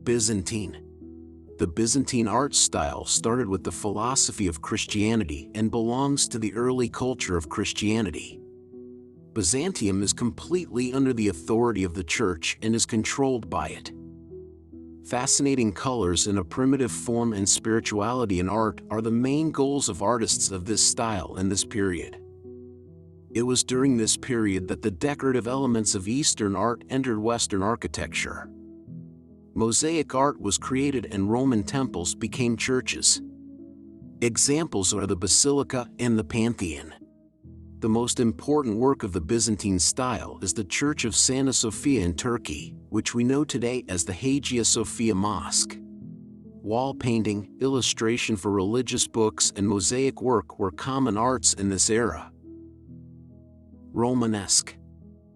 Byzantine. The Byzantine art style started with the philosophy of Christianity and belongs to the early culture of Christianity. Byzantium is completely under the authority of the Church and is controlled by it. Fascinating colors in a primitive form and spirituality in art are the main goals of artists of this style in this period. It was during this period that the decorative elements of Eastern art entered Western architecture. Mosaic art was created and Roman temples became churches. Examples are the Basilica and the Pantheon. The most important work of the Byzantine style is the Church of Santa Sophia in Turkey, which we know today as the Hagia Sophia Mosque. Wall painting, illustration for religious books, and mosaic work were common arts in this era. Romanesque.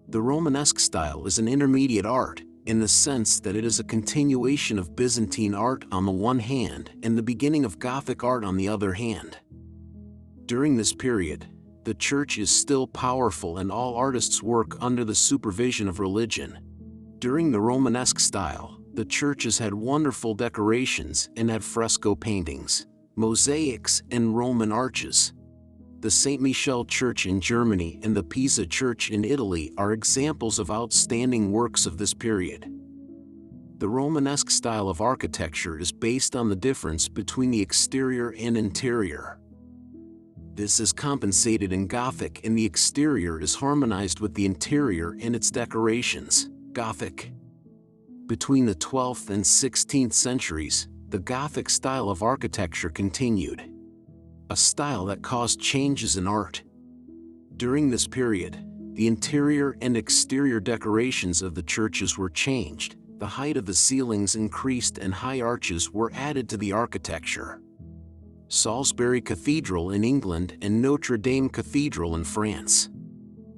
The Romanesque style is an intermediate art, in the sense that it is a continuation of Byzantine art on the one hand and the beginning of Gothic art on the other hand. During this period, the Church is still powerful and all artists work under the supervision of religion. During the Romanesque style, the churches had wonderful decorations and had fresco paintings, mosaics, and Roman arches. The St. Michel Church in Germany and the Pisa Church in Italy are examples of outstanding works of this period. The Romanesque style of architecture is based on the difference between the exterior and interior. This is compensated in Gothic, and the exterior is harmonized with the interior and its decorations. Gothic. Between the 12th and 16th centuries, the Gothic style of architecture continued, a style that caused changes in art. During this period, the interior and exterior decorations of the churches were changed, the height of the ceilings increased, and high arches were added to the architecture. Salisbury Cathedral in England and Notre Dame Cathedral in France.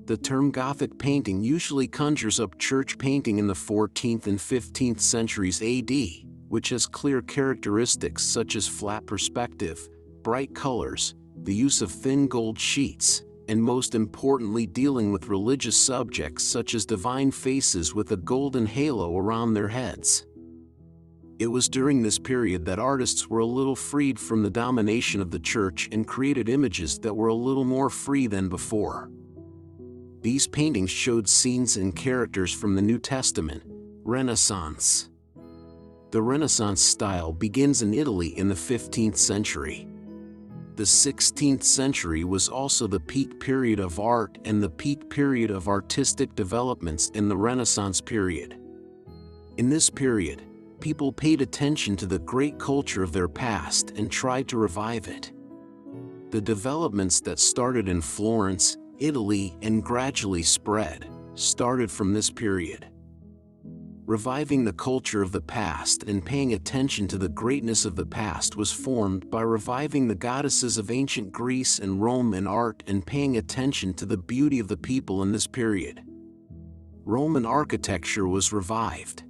The term Gothic painting usually conjures up church painting in the 14th and 15th centuries AD, which has clear characteristics such as flat perspective, bright colors, the use of thin gold sheets, and most importantly dealing with religious subjects such as divine faces with a golden halo around their heads. It was during this period that artists were a little freed from the domination of the church and created images that were a little more free than before. These paintings showed scenes and characters from the New Testament. Renaissance. The Renaissance style begins in Italy in the 15th century. The 16th century was also the peak period of art and the peak period of artistic developments in the Renaissance period. In this period, people paid attention to the great culture of their past and tried to revive it. The developments that started in Florence, Italy, and gradually started from this period. Reviving the culture of the past and paying attention to the greatness of the past was formed by reviving the goddesses of ancient Greece and Rome in art and paying attention to the beauty of the people in this period. Roman architecture was revived.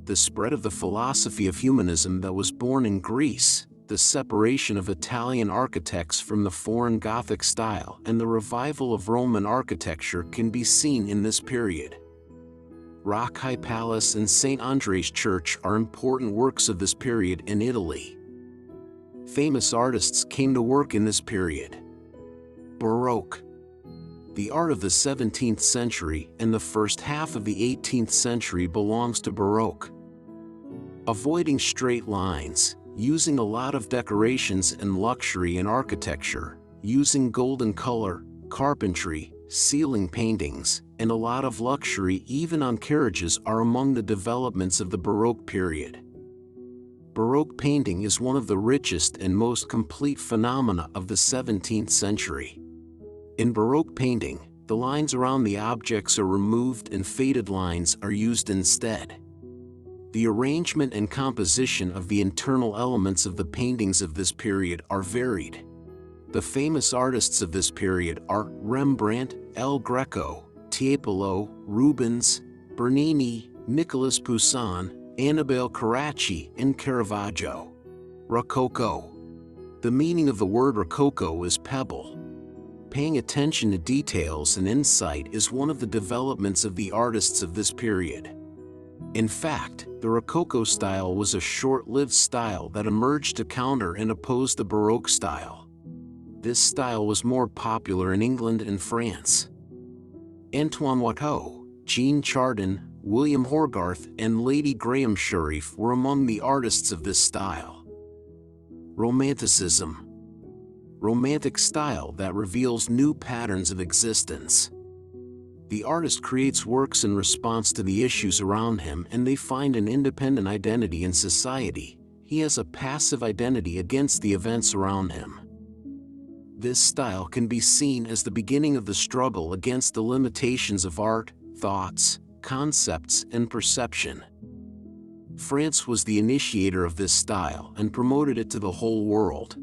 The spread of the philosophy of humanism that was born in Greece, the separation of Italian architects from the foreign Gothic style, and the revival of Roman architecture can be seen in this period. Rococo Palace and St. Andre's Church are important works of this period in Italy. Famous artists came to work in this period. Baroque. The art of the 17th century and the first half of the 18th century belongs to Baroque. Avoiding straight lines, using a lot of decorations and luxury in architecture, using golden color, carpentry, ceiling paintings, and a lot of luxury even on carriages are among the developments of the Baroque period. Baroque painting is one of the richest and most complete phenomena of the 17th century. In Baroque painting, the lines around the objects are removed and faded lines are used instead. The arrangement and composition of the internal elements of the paintings of this period are varied. The famous artists of this period are Rembrandt, El Greco, Tiepolo, Rubens, Bernini, Nicolas Poussin, Annibale Carracci, and Caravaggio. Rococo. The meaning of the word rococo is pebble. Paying attention to details and insight is one of the developments of the artists of this period. In fact, the rococo style was a short-lived style that emerged to counter and oppose the baroque style. This style was more popular in England and France. Antoine Watteau, Jean Chardin, William Hogarth, and Lady Graham Sharif were among the artists of this style. Romanticism. Romantic style that reveals new patterns of existence. The artist creates works in response to the issues around him, and they find an independent identity in society. He has a passive identity against the events around him. This style can be seen as the beginning of the struggle against the limitations of art, thoughts, concepts, and perception. France was the initiator of this style and promoted it to the whole world.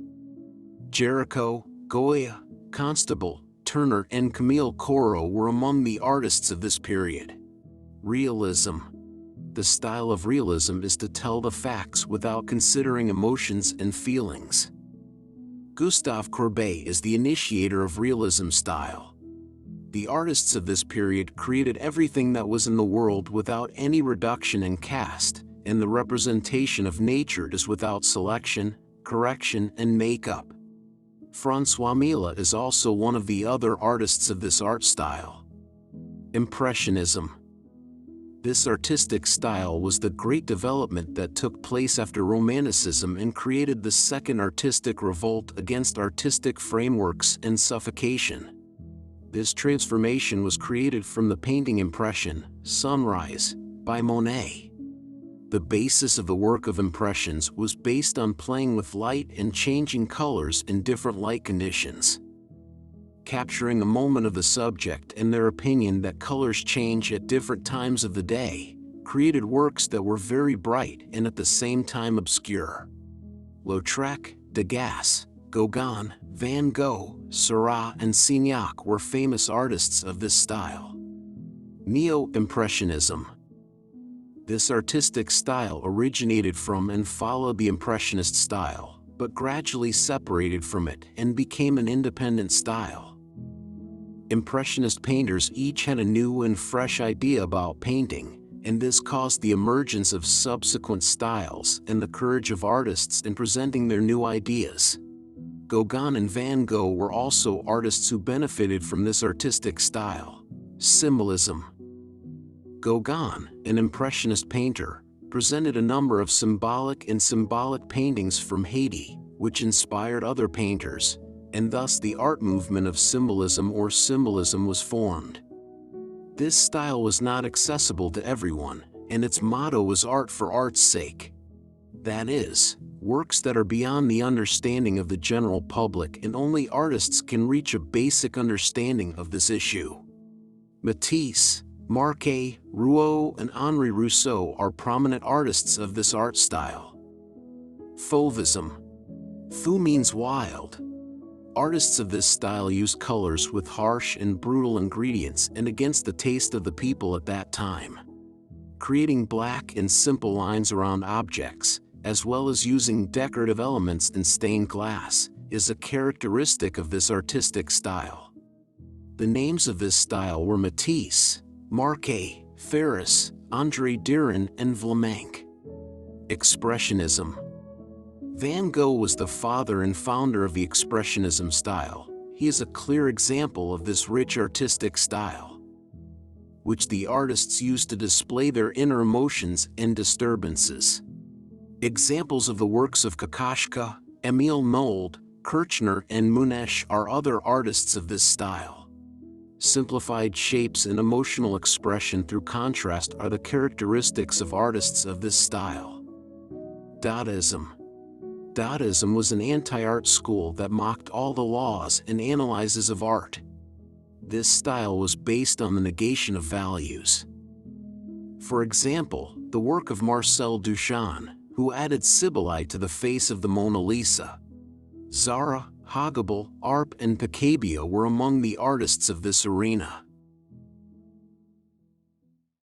Géricault, Goya, Constable, Turner, and Camille Corot were among the artists of this period. Realism. The style of realism is to tell the facts without considering emotions and feelings. Gustave Courbet is the initiator of realism style. The artists of this period created everything that was in the world without any reduction in caste, and the representation of nature is without selection, correction, and makeup. François Millet is also one of the other artists of this art style. Impressionism. This artistic style was the great development that took place after Romanticism and created the second artistic revolt against artistic frameworks and suffocation. This transformation was created from the painting Impression, Sunrise, by Monet. The basis of the work of impressions was based on playing with light and changing colors in different light conditions. Capturing a moment of the subject and their opinion that colors change at different times of the day, created works that were very bright and at the same time obscure. Lautrec, Degas, Gauguin, Van Gogh, Seurat, and Signac were famous artists of this style. Neo-impressionism. This artistic style originated from and followed the Impressionist style, but gradually separated from it and became an independent style. Impressionist painters each had a new and fresh idea about painting, and this caused the emergence of subsequent styles and the courage of artists in presenting their new ideas. Gauguin and Van Gogh were also artists who benefited from this artistic style. Symbolism. Gauguin, an Impressionist painter, presented a number of symbolic paintings from Haiti, which inspired other painters, and thus the art movement of symbolism or symbolism was formed. This style was not accessible to everyone, and its motto was art for art's sake. That is, works that are beyond the understanding of the general public, and only artists can reach a basic understanding of this issue. Matisse, Marquet, Rouault, and Henri Rousseau are prominent artists of this art style. Fauvism. Faux means wild. Artists of this style use colors with harsh and brutal ingredients and against the taste of the people at that time. Creating black and simple lines around objects, as well as using decorative elements in stained glass, is a characteristic of this artistic style. The names of this style were Matisse, Marquet, Ferris, André Derain, and Vlaminck. Expressionism. Van Gogh was the father and founder of the Expressionism style. He is a clear example of this rich artistic style, which the artists used to display their inner emotions and disturbances. Examples of the works of Kokoschka, Emile Nolde, Kirchner, and Munich are other artists of this style. Simplified shapes and emotional expression through contrast are the characteristics of artists of this style. Dadaism. Dadaism was an anti-art school that mocked all the laws and analyses of art. This style was based on the negation of values. For example, the work of Marcel Duchamp, who added Sibylline to the face of the Mona Lisa. Zara, Hagibel, Arp, and Picabia were among the artists of this arena.